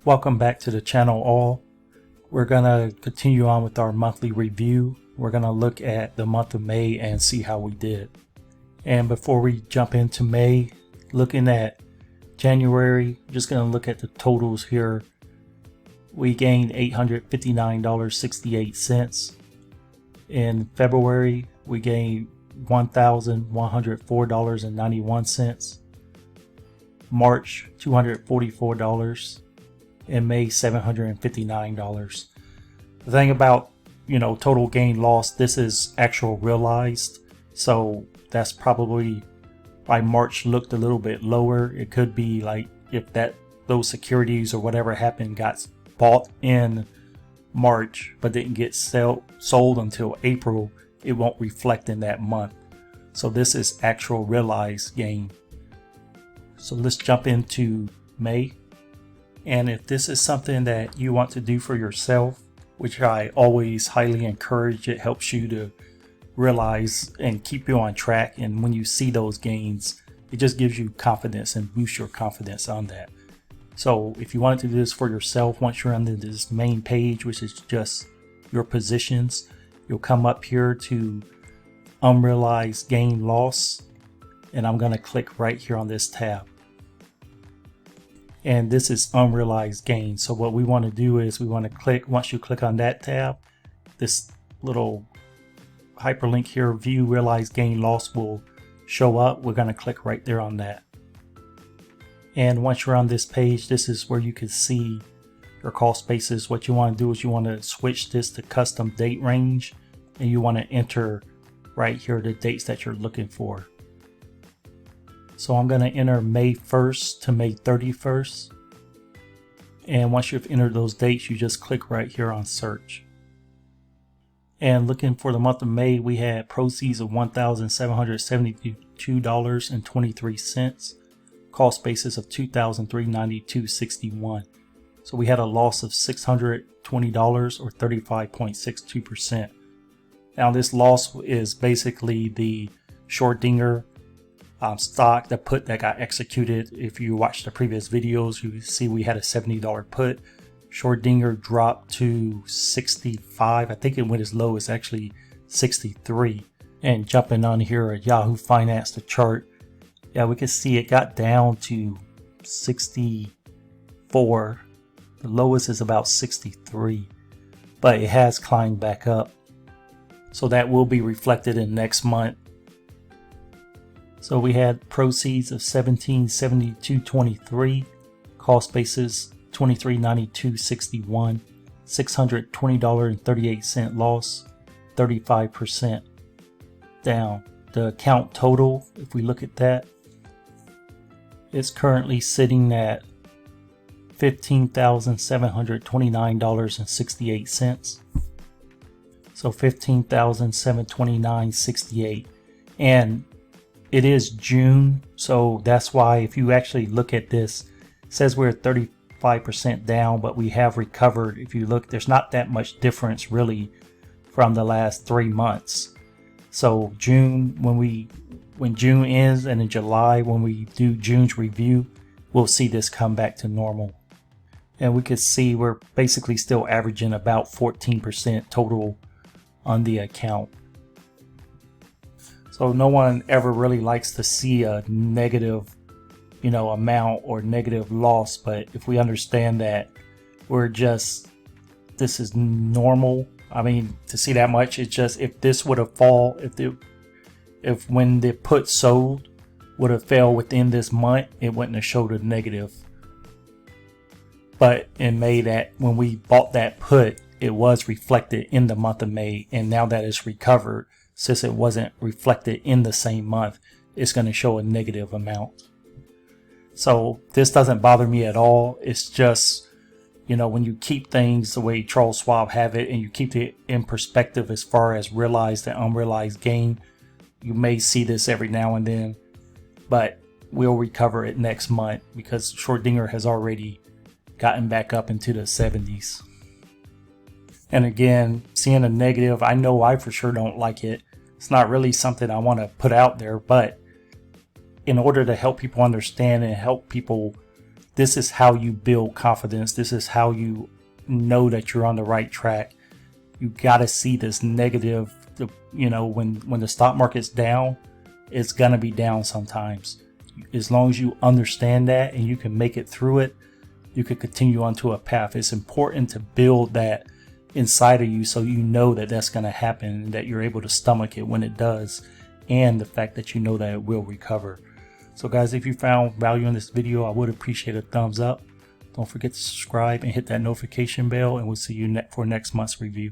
Welcome back to the channel all. We're gonna continue on with our monthly review. We're gonna look at the month of May and see how we did. And before we jump into May, looking at January, just gonna look at the totals here. We gained $859.68. In February, we gained $1,104.91. March, $244. In May, $759. The thing about, total gain loss, this is actual realized. So that's probably why March looked a little bit lower. It could be like if those securities or whatever happened got bought in March but didn't get sold until April, it won't reflect in that month. So this is actual realized gain. So let's jump into May. And if this is something that you want to do for yourself, which I always highly encourage, it helps you to realize and keep you on track. And when you see those gains, it just gives you confidence and boosts your confidence on that. So if you wanted to do this for yourself, once you're on this main page, which is just your positions, you'll come up here to Unrealized Gain Loss. And I'm going to click right here on this tab. And this is unrealized gain. So what we want to do is we want to click, once you click on that tab, this little hyperlink here, view realized gain loss, will show up. We're going to click right there on that. And once you're on this page, this is where you can see your cost basis. What you want to do is you want to switch this to custom date range, and you want to enter right here the dates that you're looking for. So I'm going to enter May 1st to May 31st. And once you've entered those dates, you just click right here on search. And looking for the month of May, we had proceeds of $1,772.23. Cost basis of $2,392.61. So we had a loss of $620 or 35.62%. Now this loss is basically the Schrodinger stock, the put that got executed. If you watch the previous videos, you see we had a $70 put. Schrodinger dropped to 65. I think it went as low as actually 63. And jumping on here at Yahoo Finance, the chart, yeah, we can see it got down to 64. The lowest is about 63, but it has climbed back up. So that will be reflected in next month. So we had proceeds of $1,772.23, cost basis $2392.61, $620.38 loss, 35% down. The account total, if we look at that, is currently sitting at $15,729.68. So $15,729.68. And it is June, so that's why if you actually look at this, it says we're 35% down, but we have recovered. If you look, there's not that much difference really from the last 3 months. So June, when June ends, and in July when we do June's review, we'll see this come back to normal. And we could see we're basically still averaging about 14% total on the account. So no one ever really likes to see a negative, amount or negative loss. But if we understand that this is normal. I mean, to see that much, it's just, if this would have if when the put sold would have fell within this month, it wouldn't have showed a negative. But in May, that when we bought that put, it was reflected in the month of May. And now that it's recovered, since it wasn't reflected in the same month, it's going to show a negative amount. So this doesn't bother me at all. It's just, when you keep things the way Charles Schwab have it, and you keep it in perspective as far as realized and unrealized gain, you may see this every now and then, but we'll recover it next month because Schrodinger has already gotten back up into the 70s. And again, seeing a negative, I know I for sure don't like it. It's not really something I want to put out there, but in order to help people understand and help people this is how you build confidence. This is how you know that you're on the right track. You got to see this negative, you know, when the stock market's down, it's going to be down sometimes. As long as you understand that and you can make it through it, you can continue onto a path. It's important to build that inside of you so you know that that's going to happen and that you're able to stomach it when it does, and the fact that you know that it will recover. So guys, if you found value in this video, I would appreciate a thumbs up. Don't forget to subscribe and hit that notification bell, and we'll see you for next month's review.